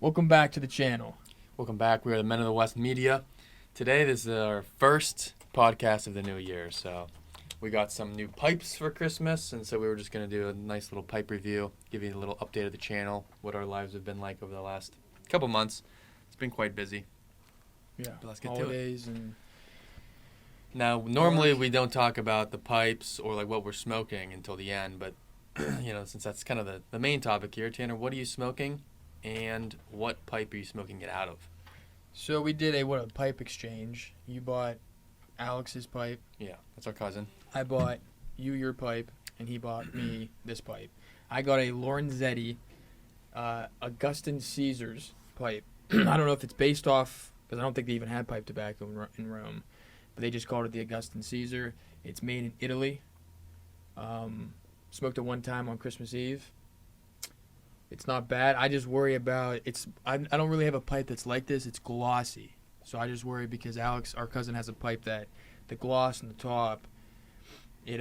Welcome back to the channel. Welcome back. We are the Men of the West Media. Today, this is our first podcast of the new year. So, we got some new pipes for Christmas, and so we were just going to do a nice little pipe review, give you a little update of the channel, what our lives have been like over the last couple months. It's been quite busy. Yeah, But let's get holidays to it. and Now, normally we don't talk about the pipes or like what we're smoking until the end, but since that's kind of the main topic here, Tanner, what are you smoking, and what pipe are you smoking it out of? so we did a pipe exchange. You bought Alex's pipe. Yeah, that's our cousin. I bought you your pipe, and he bought me this pipe. I got a Lorenzetti, Augustin Caesar's pipe. I don't know if it's based off because I don't think they even had pipe tobacco in Rome, but they just called it the Augustin Caesar. It's made in Italy. Smoked it one time on Christmas Eve. It's not bad. I just worry about I don't really have a pipe that's like this. It's glossy, so I just worry because Alex, our cousin, has a pipe that the gloss on the top, it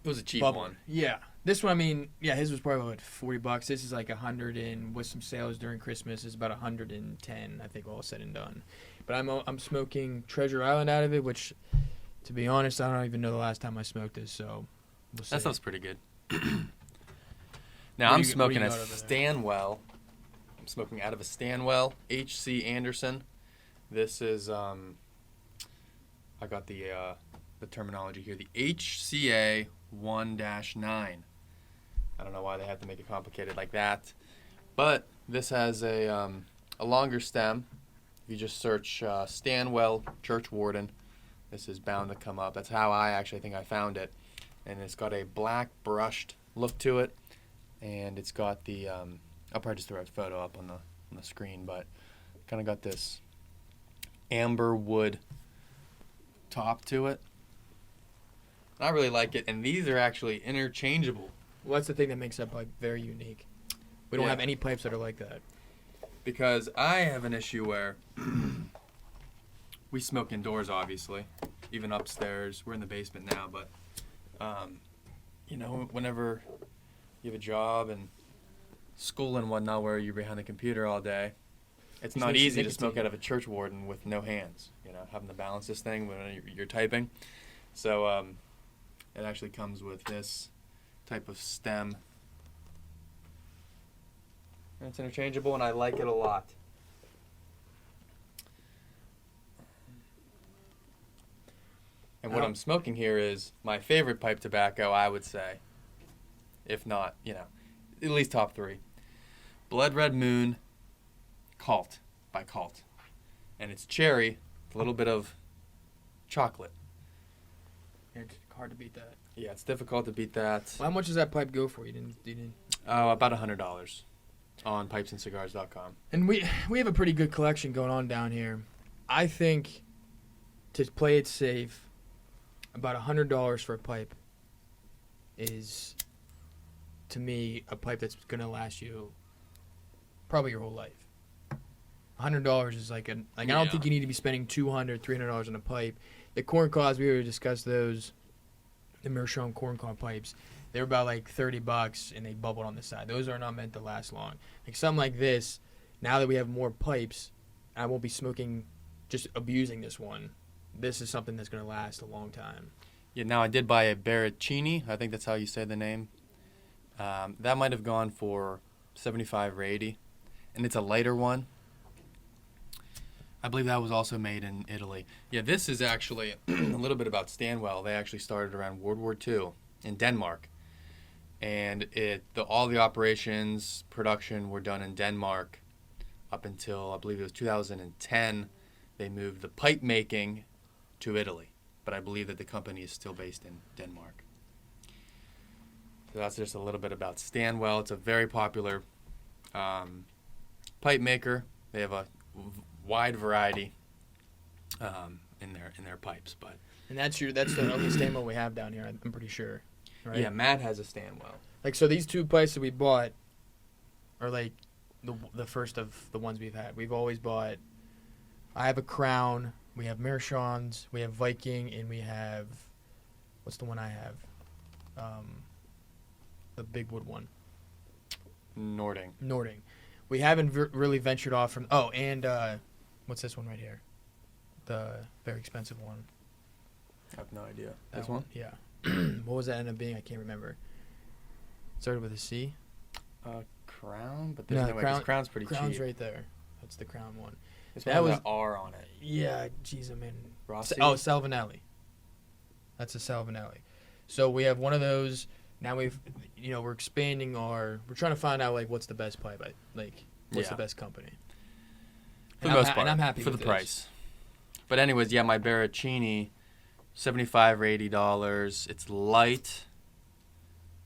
was a cheap bubbled. one. Yeah, this one. I mean, yeah, his was probably about $40. This is like 100, and with some sales during Christmas, is about 110. I think all said and done. But I'm smoking Treasure Island out of it, which, to be honest, I don't even know the last time I smoked this. So we'll see. That stuff's pretty good. Now What I'm do you smoking a got over there? Stanwell. I'm smoking out of a Stanwell H.C. Anderson. This is I got the terminology here. The HCA 1-9. I don't know why they have to make it complicated like that, but this has a longer stem. If you just search Stanwell Church Warden, this is bound to come up. That's how I actually think I found it, and it's got a black brushed look to it. And it's got the, I'll probably just throw a photo up on the screen, but kind of got this amber wood top to it. I really like it, and these are actually interchangeable. Well, that's the thing that makes that pipe very unique. We don't Yeah. have any pipes that are like that. Because I have an issue where we smoke indoors, obviously, even upstairs. We're in the basement now, but, whenever you have a job and school and whatnot where you're behind the computer all day, it's not easy to smoke out of a church warden with no hands, having to balance this thing when you're typing. So it actually comes with this type of stem. And it's interchangeable, and I like it a lot. And what I'm smoking here is my favorite pipe tobacco, I would say. If not, at least top 3. Blood Red Moon Cult by Cult. And it's cherry, a little bit of chocolate. It's hard to beat that. Yeah, it's difficult to beat that. Well, how much does that pipe go for? You didn't. About $100 on pipesandcigars.com. And we have a pretty good collection going on down here. I think to play it safe, about $100 for a pipe is, to me, a pipe that's gonna last you probably your whole life. $100 is like I don't think you need to be spending $200, $300 on a pipe. The corn cobs, we already discussed those. The Meerschaum corn cob pipes, they're about like $30, and they bubbled on the side. Those are not meant to last long. Like something like this. Now that we have more pipes, I won't be smoking, just abusing this one. This is something that's gonna last a long time. Yeah, now I did buy a Barrettini. I think that's how you say the name. That might have gone for $75 or $80, and it's a lighter one. I believe that was also made in Italy. Yeah, this is actually a little bit about Stanwell. They actually started around World War II in Denmark, and all the operations, production were done in Denmark up until I believe it was 2010. They moved the pipe making to Italy, but I believe that the company is still based in Denmark. So that's just a little bit about Stanwell. It's a very popular pipe maker. They have a wide variety in their pipes, but And that's the only Stanwell we have down here. I'm pretty sure. Right? yeah, Matt has a Stanwell. Like so, these 2 pipes that we bought are like the first of the ones we've had. We've always bought. I have a Crown. We have Meerschaums. We have Viking, and we have what's the one I have? The big wood one. Nording. Nording. We haven't really ventured off from. Oh, and what's this one right here? The very expensive one. I have no idea. That This one? Yeah. What was that end up being? I can't remember. Started with a C. Crown, but there's No, no way. Crown- 'Cause Crown's pretty Crown's cheap. right there. That's the Crown one. This that one has was- an R on it. Yeah, jeez, I'm in. Rossi. Oh, Salvinelli. That's a Salvinelli. So we have one of those. Now we're expanding we're trying to find out like what's the best pipe, what's the Yeah. best company. for And the I'm most ha- part. and I'm happy for with the this. price. But anyways, yeah, my Baracchini, $75 or $80. It's light,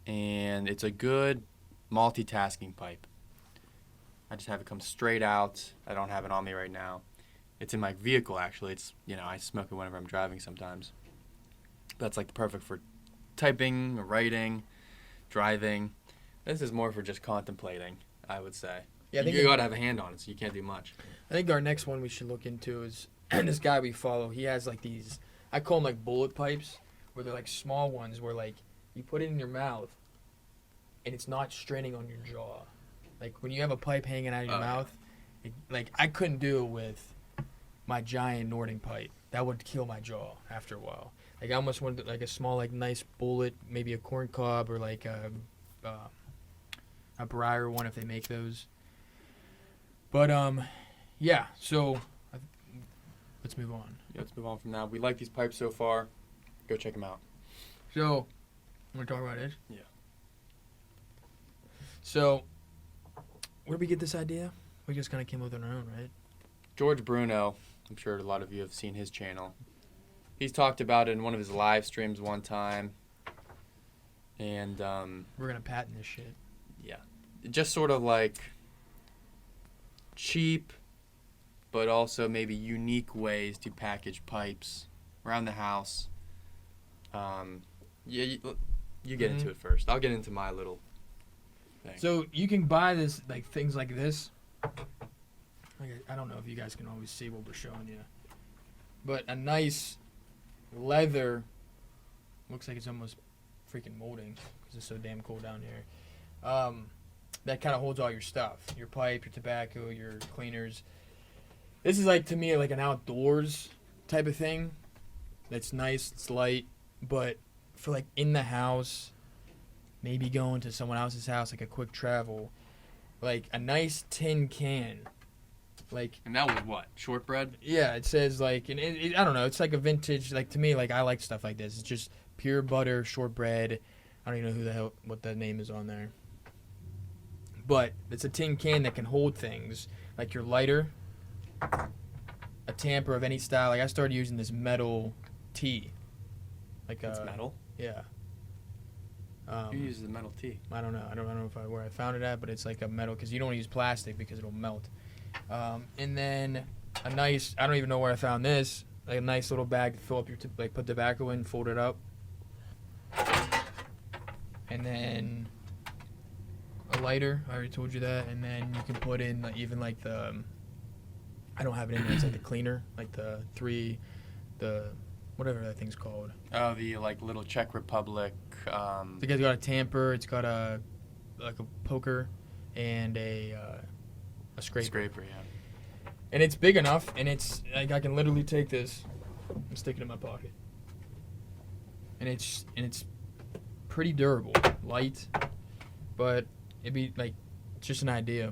and it's a good multitasking pipe. I just have it come straight out. I don't have it on me right now. It's in my vehicle actually. It's I smoke it whenever I'm driving sometimes. That's like perfect for typing, writing, driving. This is more for just contemplating, I would say. Yeah, I think you gotta have a hand on it, so you can't do much. I think our next one we should look into is this guy we follow. He has like these, I call them like bullet pipes, where they're like small ones where like you put it in your mouth and it's not straining on your jaw. Like when you have a pipe hanging out of your Oh, yeah. mouth, like I couldn't do it with my giant Nording pipe. That would kill my jaw after a while. Like I almost wanted like a small like nice bullet, maybe a corn cob or like a Briar one if they make those. But yeah. So let's move on. Yeah, let's move on from that. We like these pipes so far. Go check them out. So, want to talk about it? Yeah. So, where did we get this idea? We just kind of came up with it on our own, right? George Bruno, I'm sure a lot of you have seen his channel. He's talked about it in one of his live streams one time. And, We're going to patent this shit. yeah. Just sort of like cheap, but also maybe unique ways to package pipes around the house. Yeah, you get into it first. I'll get into my little thing. So, you can buy this, like, things like this. Like, I don't know if you guys can always see what we're showing you. But a nice leather, looks like it's almost freaking molding because it's so damn cold down here. That kind of holds all your stuff. Your pipe, your tobacco, your cleaners. This is like, to me, like an outdoors type of thing. That's nice, it's light, but for like in the house, maybe going to someone else's house, like a quick travel, like a nice tin can. Like, And that was what? Shortbread? yeah, it says like, and I don't know, it's like a vintage, like to me, like I like stuff like this. It's just pure butter, shortbread. I don't even know what the name is on there. But it's a tin can that can hold things, like your lighter, a tamper of any style. Like I started using this metal tea. Like It's metal? Yeah. You use the metal tea. I don't know. I don't know where I found it at, but it's like a metal because you don't want to use plastic because it'll melt. And then a nice, I don't even know where I found this, like a nice little bag to fill up your, like put tobacco in, fold it up. And then a lighter, I already told you that. And then you can put in like, even like the, I don't have it in there, it's like the cleaner, like the whatever that thing's called. Oh, the like little Czech Republic. The guy's got a tamper, it's got a poker, and a scraper. Scraper, yeah. And it's big enough, and it's like I can literally take this and stick it in my pocket. And it's pretty durable, light, but it'd be like it's just an idea.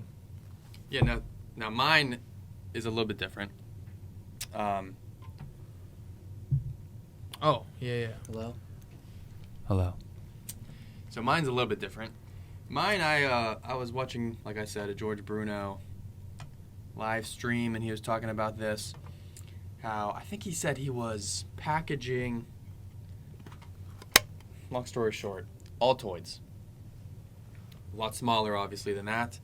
Yeah, now mine is a little bit different. Oh yeah. Hello. So mine's a little bit different. Mine, I was watching, like I said, a George Bruno live stream, and he was talking about this. How I think he said he was packaging. Long story short, Altoids. A lot smaller, obviously, than that.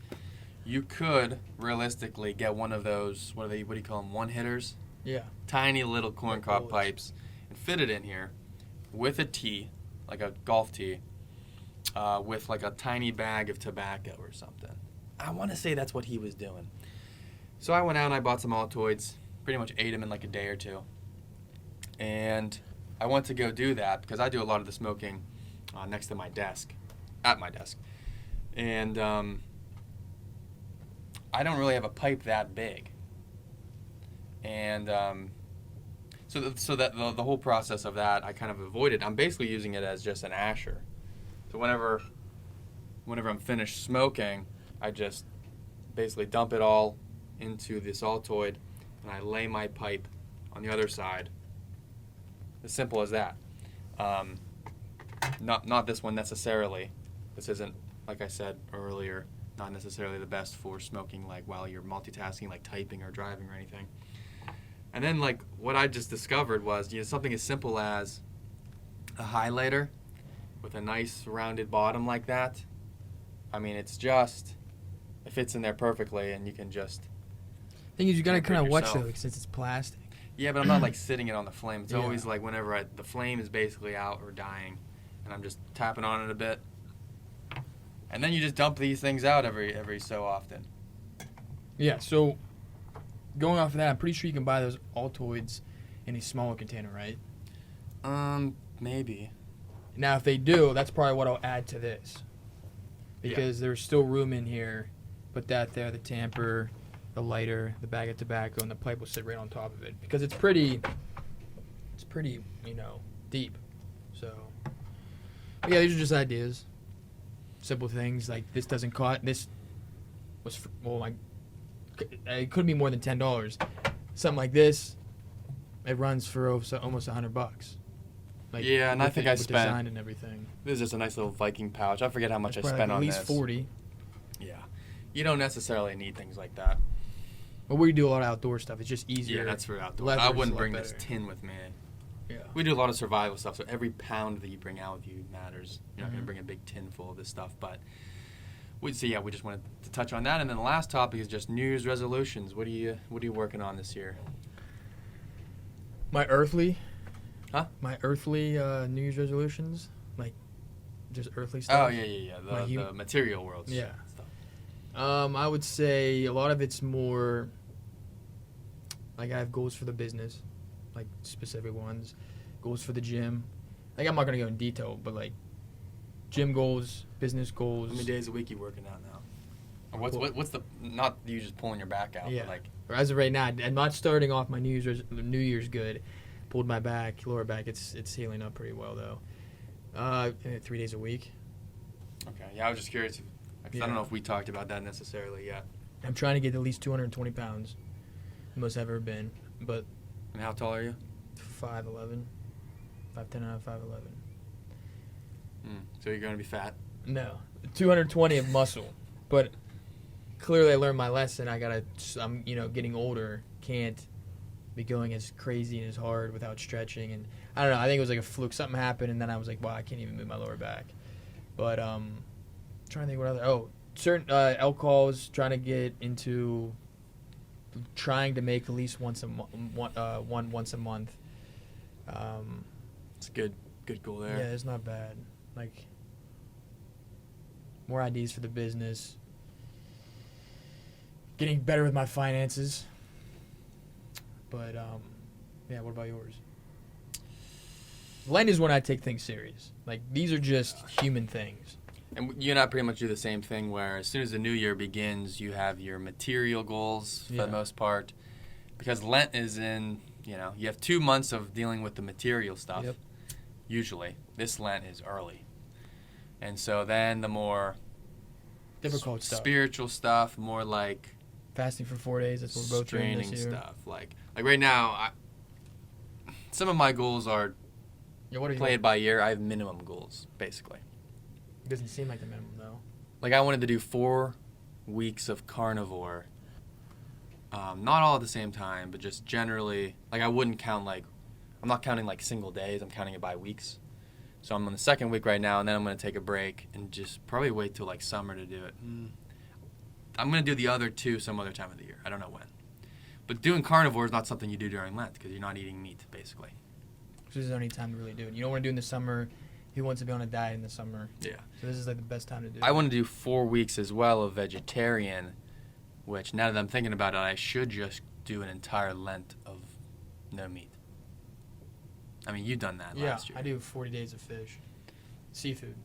You could realistically get one of those. What do you call them? One hitters. Yeah. Tiny little corncob bullets. pipes, and fit it in here with a tee, like a golf tee, with like a tiny bag of tobacco or something. I want to say that's what he was doing. So I went out and I bought some Altoids, pretty much ate them in like a day or two. And I went to go do that because I do a lot of the smoking next to my desk, at my desk. And I don't really have a pipe that big. And so that the whole process of that, I kind of avoided. I'm basically using it as just an asher. So whenever I'm finished smoking, I just basically dump it all into this Altoid, and I lay my pipe on the other side. As simple as that. Not this one necessarily. This isn't, like I said earlier, not necessarily the best for smoking like while you're multitasking, like typing or driving or anything. And then like what I just discovered was something as simple as a highlighter with a nice rounded bottom like that. I mean, it fits in there perfectly, and you can just. Thing is, you gotta kind of watch yourself. though, since it's plastic. Yeah, but I'm not like sitting it on the flame. It's Yeah. always like whenever the flame is basically out or dying, and I'm just tapping on it a bit. And then you just dump these things out every so often. Yeah. So, going off of that, I'm pretty sure you can buy those Altoids in a smaller container, right? Maybe. Now, if they do, that's probably what I'll add to this, because there's still room in here. Put that there, the tamper, the lighter, the bag of tobacco, and the pipe will sit right on top of it, because it's pretty, deep. So, but yeah, these are just ideas, simple things like this doesn't cost. This was it could be more than $10. Something like this, it runs for almost $100. Like, Yeah, and I think I with spent. design and everything. This is just a nice little Viking pouch. I forget how much It's I probably spent like on at least this. 40. Yeah, you don't necessarily need things like that. But we do a lot of outdoor stuff. It's just easier. Yeah, that's for outdoors. Leather's I a wouldn't lot bring this better. tin with me. Yeah. We do a lot of survival stuff, so every pound that you bring out with you matters. You're not going Mhm. to bring a big tin full of this stuff, but we just wanted to touch on that. And then the last topic is just New Year's resolutions. What are you working on this year? My earthly. Huh? My earthly New Year's resolutions, like just earthly Oh stuff. yeah. My The material world. Yeah. Stuff. I would say a lot of it's more like I have goals for the business, like specific ones, goals for the gym. Like I'm not gonna go in detail, but like gym goals, business goals. How many days a week you working out now? Or what's the not you just pulling your back out, Yeah. but like Or as of right now, I'm not starting off my New Year's good. Pulled my lower back. It's healing up pretty well though. 3 days a week. okay. Yeah, I was just curious. Because I don't know if we talked about that necessarily yet. I'm trying to get at least 220 pounds. The most I've ever been, but And how tall are you? 5'11", 5'10" out of 5'11". So you're going to be fat. No, 220 of muscle, but clearly I learned my lesson. I'm getting older, can't be going as crazy and as hard without stretching, and I don't know. I think it was like a fluke. Something happened, and then I was like, wow, I can't even move my lower back. But trying to think what other certain alcohols. Trying to get into trying to make at least once a month. It's a good goal there. Yeah, it's not bad. Like more ideas for the business. Getting better with my finances. But yeah, what about yours? Lent is when I take things serious. Like these are just human things. And you and I pretty much do the same thing where as soon as the new year begins, you have your material goals for Yeah. the most part. Because Lent is in, you have 2 months of dealing with the material stuff. Yep. Usually. This Lent is early. And so then the more Difficult stuff. spiritual stuff, more like Fasting for 4 days. That's what we're both doing straining this year. stuff. Like right now, some of my goals are Yeah, what are you? played by ear. I have minimum goals, basically. It doesn't seem like the minimum though. Like I wanted to do 4 weeks of carnivore. Not all at the same time, but just generally. Like I wouldn't count I'm not counting like single days. I'm counting it by weeks. So I'm on the second week right now, and then I'm going to take a break and just probably wait till like summer to do it. I'm going to do the other 2 some other time of the year. I don't know when. But doing carnivore is not something you do during Lent because you're not eating meat, basically. So this is the only time to really do it. You don't want to do it in the summer. Who wants to be on a diet in the summer? Yeah. So this is like the best time to do it. I want to do 4 weeks as well of vegetarian, which now that I'm thinking about it, I should just do an entire Lent of no meat. I mean, you've done that last year. I do 40 days of fish. Seafood.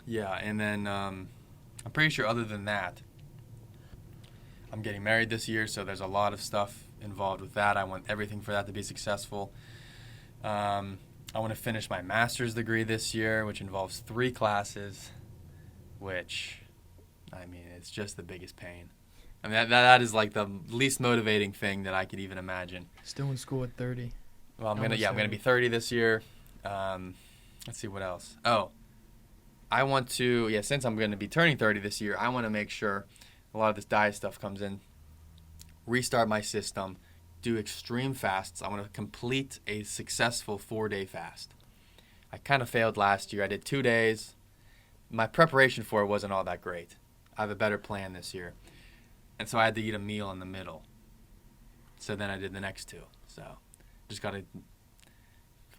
Yeah, and then I'm pretty sure other than that, I'm getting married this year, so there's a lot of stuff involved with that. I want everything for that to be successful. I want to finish my master's degree this year, which involves 3 classes, which, I mean, it's just the biggest pain. I mean, that is like the least motivating thing that I could even imagine. Still in school at 30. Well, I'm Almost gonna be 30 this year. Let's see what else. Oh, I want to, since I'm gonna be turning 30 this year, I want to make sure a lot of this diet stuff comes in. Restart my system, do extreme fasts. I want to complete a successful 4-day fast. I kind of failed last year. I did 2 days. My preparation for it wasn't all that great. I have a better plan this year. And so I had to eat a meal in the middle. So then I did the next 2. So just got to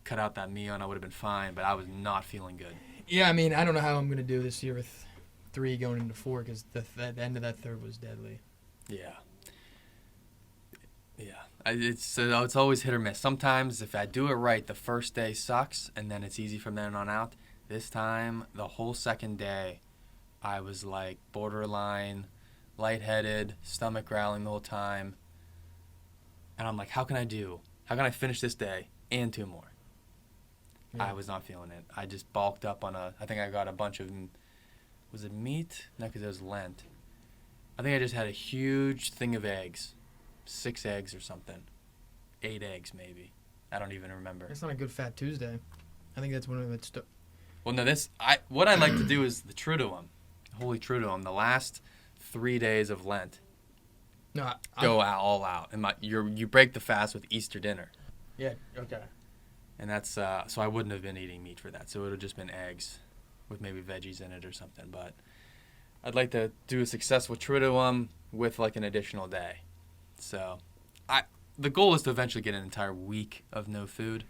cut out that meal and I would have been fine, but I was not feeling good. Yeah, I mean, I don't know how I'm going to do this year with 3 going into 4 because the end of that third was deadly. Yeah. It's always hit or miss. Sometimes if I do it right, the first day sucks, and then it's easy from then on out. This time, the whole second day, I was like borderline, lightheaded, stomach growling the whole time. And I'm like, how can I finish this day and 2 more? Yeah. I was not feeling it. I just bulked up on I think I got a bunch of, was it meat? No, because it was Lent. I think I just had a huge thing of eggs. 6 eggs or something. 8 eggs maybe. I don't even remember. That's not a good Fat Tuesday. I think that's one of its. Well, no, what I like to do is the Triduum, Holy Triduum. The last 3 days of Lent, No, go all out, and you break the fast with Easter dinner. Yeah. Okay. And that's so I wouldn't have been eating meat for that. So it would have just been eggs, with maybe veggies in it or something. But I'd like to do a successful Triduum with like an additional day. So, the goal is to eventually get an entire week of no food.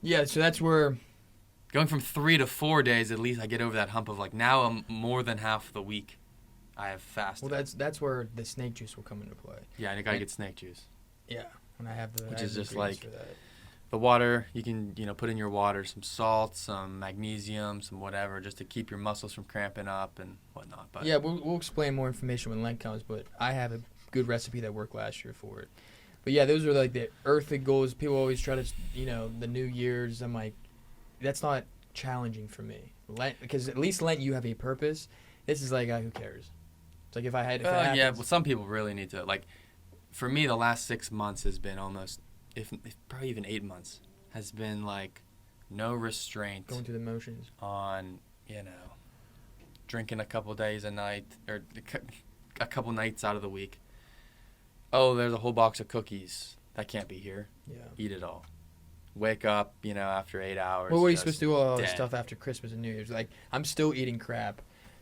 Yeah, so that's where. Going from 3 to 4 days, at least I get over that hump of like now I'm more than half the week I have fasted. Well, that's where the snake juice will come into play. Yeah, and I gotta get snake juice. Yeah, and I have the. Which I have is the just ingredients like for that. the water. You can put in your water some salt, some magnesium, some whatever, just to keep your muscles from cramping up and whatnot. But Yeah, we'll explain more information when Lent comes, but I have a good recipe that worked last year for it. But yeah, those are like the earthly goals. People always try to, the New Year's. I'm like, that's not challenging for me. Lent, because at least Lent you have a purpose. This is like, who cares? It's like if it happens. yeah, well, some people really need to like. For me, the last 6 months has been almost, if probably even 8 months, has been like no restraint Going through the motions. on drinking a couple days a night or a couple nights out of the week. Oh, there's a whole box of cookies. That can't be here. Yeah. Eat it all. Wake up, after 8 hours. Well, what are you just supposed to do all this dead. stuff after Christmas and New Year's? Like, I'm still eating crap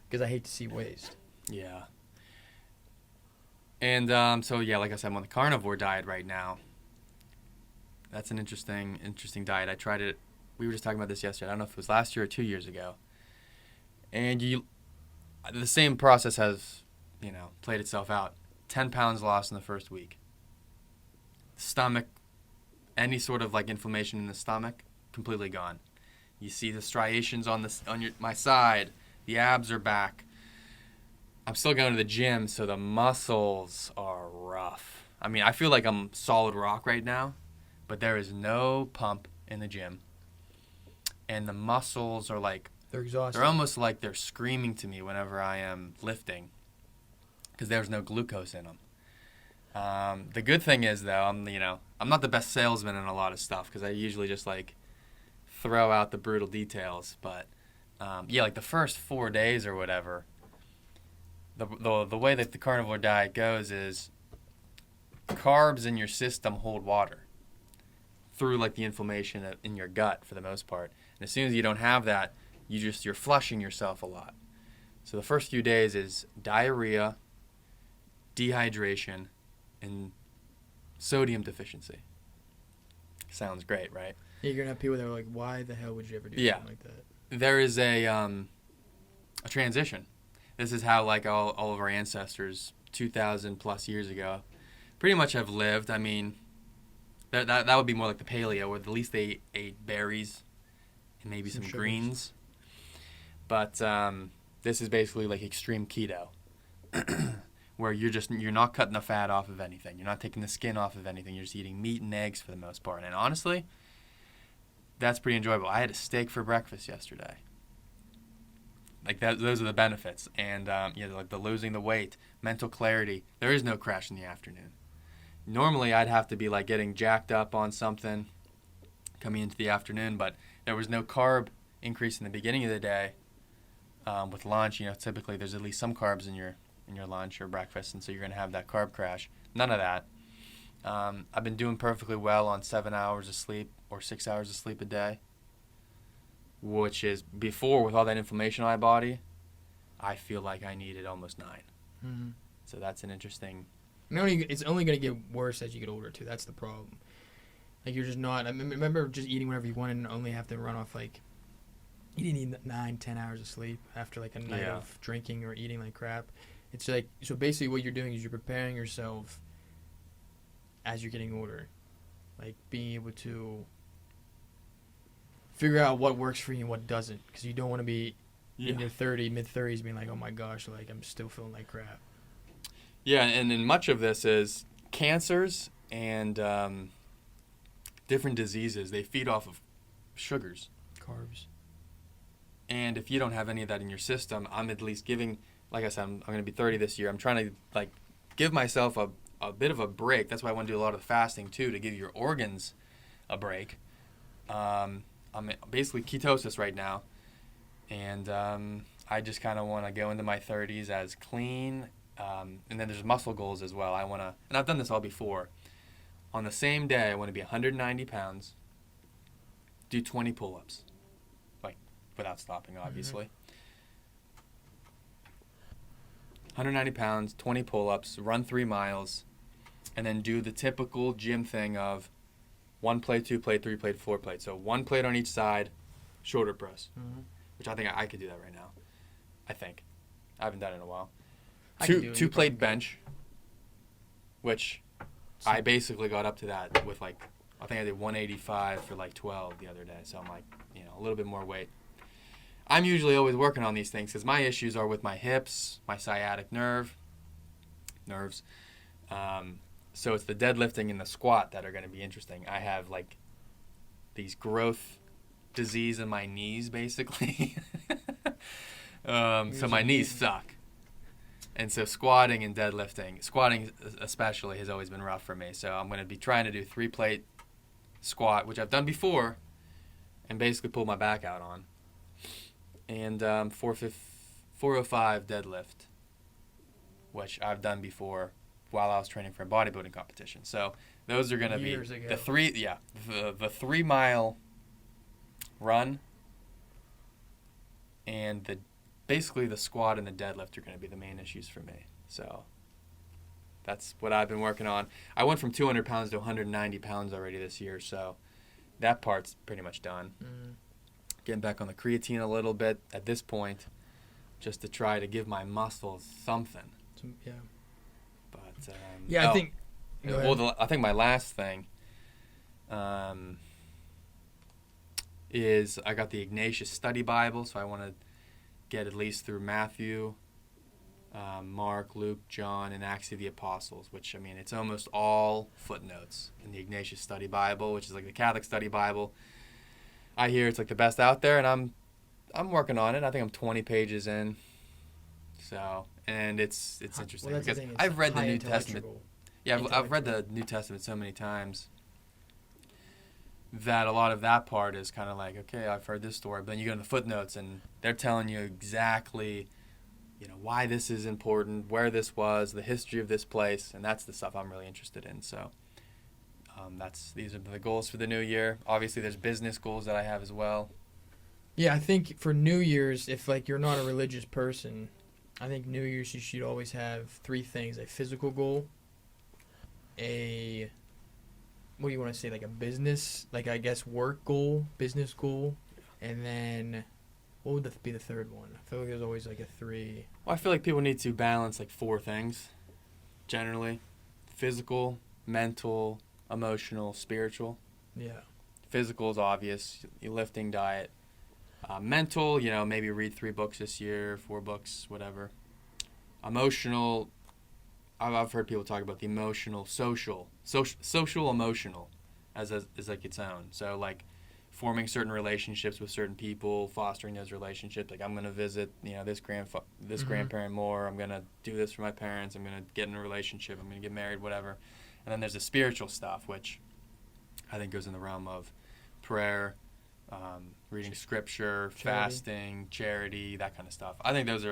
because I hate to see waste. Yeah. And like I said, I'm on the carnivore diet right now. That's an interesting diet. I tried it. We were just talking about this yesterday. I don't know if it was last year or 2 years ago. And the same process has, played itself out. 10 pounds lost in the first week. Stomach, any sort of like inflammation in the stomach, completely gone. You see the striations on my side. The abs are back. I'm still going to the gym, so the muscles are rough. I mean, I feel like I'm solid rock right now, but there is no pump in the gym. And the muscles are like, They're exhausted. they're almost like they're screaming to me whenever I am lifting because there's no glucose in them. The good thing is, though, I'm not the best salesman in a lot of stuff because I usually just like throw out the brutal details. But like the first 4 days or whatever, the way that the carnivore diet goes is carbs in your system hold water through like the inflammation in your gut for the most part. And as soon as you don't have that, you're flushing yourself a lot. So the first few days is diarrhea, dehydration, and sodium deficiency. Sounds great, right? Yeah, you're going to have people that are like, why the hell would you ever do Yeah. something like that? There is a transition. This is how like all of our ancestors 2,000 plus years ago pretty much have lived. I mean, that would be more like the paleo, where at least they ate berries and maybe some sugars. greens. But this is basically like extreme keto, where you're not cutting the fat off of anything. You're not taking the skin off of anything. You're just eating meat and eggs for the most part. And honestly, that's pretty enjoyable. I had a steak for breakfast yesterday. Like that, those are the benefits. And like the losing the weight, mental clarity. There is no crash in the afternoon. Normally, I'd have to be like getting jacked up on something coming into the afternoon, but there was no carb increase in the beginning of the day. With lunch, typically there's at least some carbs in your lunch or breakfast, and so you're going to have that carb crash. None of that. I've been doing perfectly well on 7 hours of sleep or 6 hours of sleep a day, which is before, with all that inflammation in my body, I feel like I needed almost 9. Mm-hmm. So that's an interesting. It's only going to get worse as you get older, too. That's the problem. Like, you're just not. I remember just eating whatever you wanted and only have to run off, like, you didn't need 9-10 hours of sleep after, like, a night of drinking or eating like crap. It's like, so basically what you're doing is you're preparing yourself as you're getting older. Like, being able to figure out what works for you and what doesn't. Because you don't want to be in your mid-30s being like, oh my gosh, like, I'm still feeling like crap. Yeah, and much of this is cancers and different diseases. They feed off of sugars. Carbs. And if you don't have any of that in your system, I'm at least giving, like I said, I'm going to be 30 this year. I'm trying to, like, give myself a bit of a break. That's why I want to do a lot of the fasting, too, to give your organs a break. I'm basically ketosis right now. And I just kind of want to go into my 30s as clean. And then there's muscle goals as well. I want to, and I've done this all before. On the same day, I want to be 190 pounds, do 20 pull-ups, like without stopping, obviously. 190 pounds, 20 pull-ups, run 3 miles, and then do the typical gym thing of 1 plate, 2 plate, 3 plate, 4 plate. So 1 plate on each side, shoulder press, which I think I could do that right now. I think. I haven't done it in a while. Two plate bench, which I basically got up to that with, like, I think I did 185 for like 12 the other day. So I'm like, a little bit more weight. I'm usually always working on these things because my issues are with my hips, my sciatic nerves. So it's the deadlifting and the squat that are going to be interesting. I have, like, these growth disease in my knees, basically. So my knees suck. And so squatting and deadlifting, squatting especially, has always been rough for me. So I'm going to be trying to do 3 plate squat, which I've done before, and basically pull my back out on. And 405 deadlift, which I've done before while I was training for a bodybuilding competition. So those are going to be the 3 mile run, and basically the squat and the deadlift are going to be the main issues for me. So that's what I've been working on. I went from 200 pounds to 190 pounds already this year, so that part's pretty much done. Getting back on the creatine a little bit at this point, just to try to give my muscles something. Yeah. But I think. I think my last thing is I got the Ignatius Study Bible, so I want to get at least through Matthew, Mark, Luke, John, and Acts of the Apostles, which, I mean, it's almost all footnotes in the Ignatius Study Bible, which is like the Catholic Study Bible. I hear it's like the best out there, and I'm working on it. I think I'm 20 pages in. So, and it's interesting because I've read the New Testament. Yeah, I've read the New Testament so many times that a lot of that part is kind of like, okay, I've heard this story, but then you go to the footnotes and they're telling you exactly, why this is important, where this was, the history of this place, and that's the stuff I'm really interested in. So these are the goals for the new year. Obviously, there's business goals that I have as well. Yeah, I think for New Year's, if, like, you're not a religious person, I think New Year's you should always have 3 things: a physical goal, what do you want to say, like a business, like, I guess, work goal, business goal, and then what would be the third one? I feel like there's always like a 3. Well, I feel like people need to balance like 4 things, generally: physical, mental, emotional, spiritual. Yeah. Physical is obvious, your lifting, diet. Mental, maybe read 3 books this year, 4 books, whatever. Emotional, I've heard people talk about the emotional, social, emotional, as like its own. So like forming certain relationships with certain people, fostering those relationships. Like I'm gonna visit, this grandparent more. I'm gonna do this for my parents. I'm gonna get in a relationship. I'm gonna get married, whatever. And then there's the spiritual stuff, which I think goes in the realm of prayer, reading scripture, fasting, charity, that kind of stuff. I think those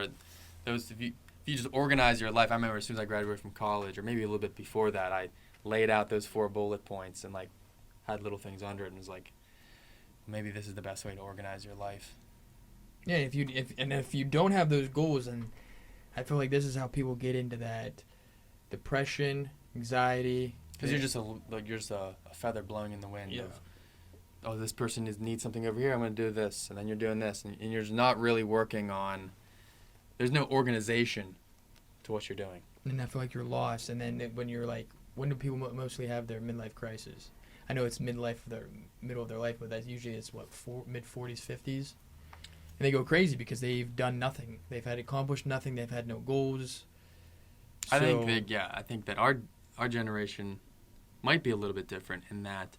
if you just organize your life. I remember as soon as I graduated from college, or maybe a little bit before that, I laid out those 4 bullet points and like had little things under it, and was like, maybe this is the best way to organize your life. Yeah, if you don't have those goals, then I feel like this is how people get into that depression, anxiety. Because you're just a feather blowing in the wind. Yeah. Of, this person needs something over here. I'm going to do this, and then you're doing this, and you're just not really working on. There's no organization to what you're doing. And I feel like you're lost. And then when you're like, when do people mostly have their midlife crisis? I know it's middle of their life, but that's usually mid 40s, 50s. And they go crazy because they've done nothing. They've had accomplished nothing. They've had no goals. I think that our generation might be a little bit different in that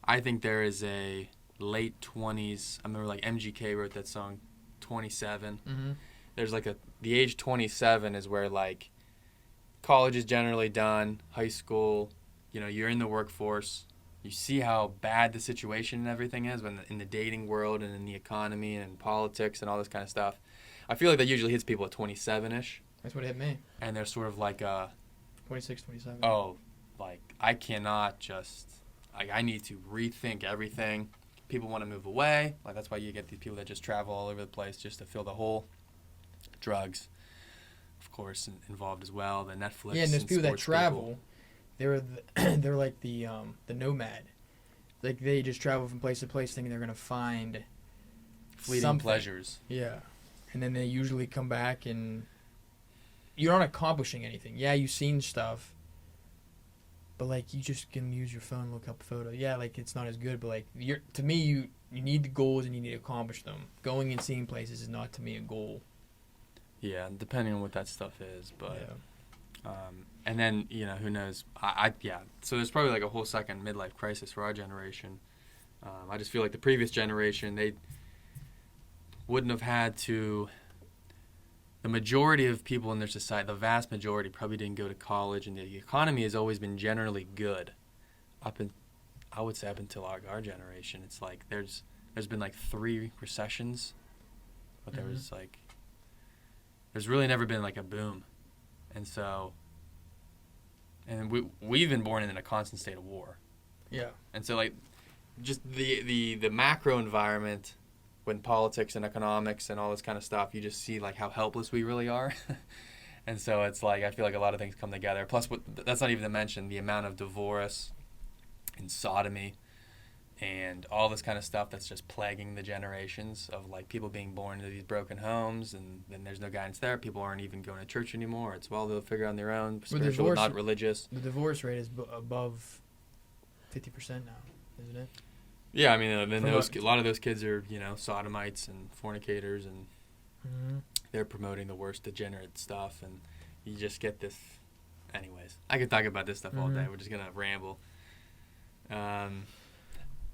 I think there is a late 20s. I remember like MGK wrote that song 27. Mm-hmm. There's like the age 27 is where like college is generally done, high school, you're in the workforce. You see how bad the situation and everything is in the dating world and in the economy and in politics and all this kind of stuff. I feel like that usually hits people at 27-ish. That's what hit me. And they're sort of like 26, 27. Oh, like I cannot just, like I need to rethink everything. People want to move away. Like that's why you get these people that just travel all over the place just to fill the hole. Drugs, of course, involved as well. The Netflix. Yeah, and there's people that travel. People. They're like the nomad. Like they just travel from place to place, thinking they're gonna find fleeting something. pleasures. Yeah, and then they usually come back and you're not accomplishing anything. Yeah, you've seen stuff, but like you just can use your phone, look up a photo. Yeah, like it's not as good, but like to me, you need the goals and you need to accomplish them. Going and seeing places is not to me a goal. Yeah, depending on what that stuff is, but yeah. And then who knows? So there's probably like a whole second midlife crisis for our generation. I just feel like the previous generation, they wouldn't have had to. The majority of people in their society, the vast majority, probably didn't go to college, and the economy has always been generally good. I would say up until our generation, it's like there's been like 3 recessions, but there was like. There's really never been like a boom, and we've been born in a constant state of war. Yeah. And so like, just the macro environment, when politics and economics and all this kind of stuff, you just see like how helpless we really are, and so it's like I feel like a lot of things come together. Plus, that's not even to mention the amount of divorce, and sodomy, and all this kind of stuff that's just plaguing the generations of like people being born into these broken homes, and then there's no guidance there. People aren't even going to church anymore. It's they'll figure out on their own, spiritual, not religious. The divorce rate is above 50% now, isn't it? Yeah, I mean, then a lot of those kids are sodomites and fornicators, and they're promoting the worst degenerate stuff, and you just get this. Anyways, I could talk about this stuff all day. We're just gonna ramble.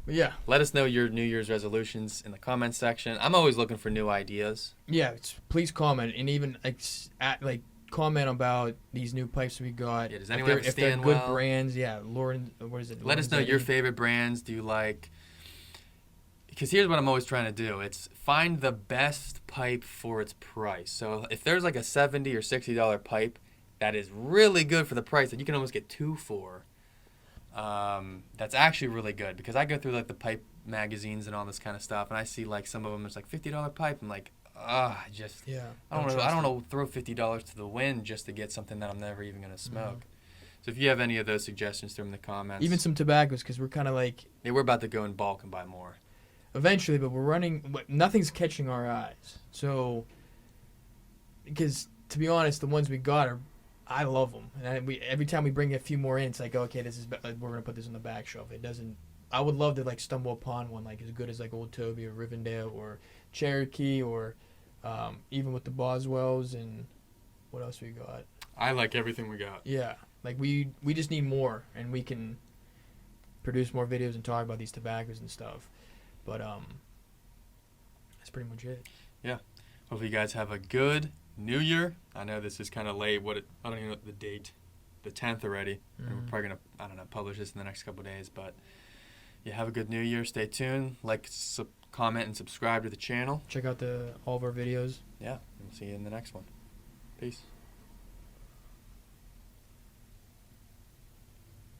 Yeah. Let us know your New Year's resolutions in the comments section. I'm always looking for new ideas. Yeah, please comment, and even comment about these new pipes we got. Yeah, does anyone have a if they're Stanwell? Good brands, yeah. Lauren, what is it? Let us know your favorite brands. Do you like? Because here's what I'm always trying to do. It's find the best pipe for its price. So if there's like a $70 or $60 pipe that is really good for the price that you can almost get 2 for, that's actually really good. Because I go through like the pipe magazines and all this kind of stuff, and I see like some of them, it's like $50 pipe. I'm like, I don't want to throw $50 to the wind just to get something that I'm never even going to smoke. So if you have any of those suggestions, throw them in the comments. Even some tobaccos, because we're kind of like... Yeah, we're about to go in bulk and buy more. Eventually, but nothing's catching our eyes. So, because to be honest, the ones we got I love them. And every time we bring a few more in, it's like, okay, we're going to put this on the back shelf. It doesn't... I would love to like stumble upon one like as good as like Old Toby or Rivendell or Cherokee or even with the Boswells and what else we got? I like everything we got. Yeah, like we just need more, and we can produce more videos and talk about these tobaccos and stuff. But that's pretty much it. Hopefully you guys have a good New Year. I know this is kind of late. I don't even know the date. The 10th already. And we're probably gonna, I don't know, publish this in the next couple of days. But yeah, have a good New Year. Stay tuned. Like, comment, and subscribe to the channel. Check out all of our videos. Yeah, we'll see you in the next one. Peace.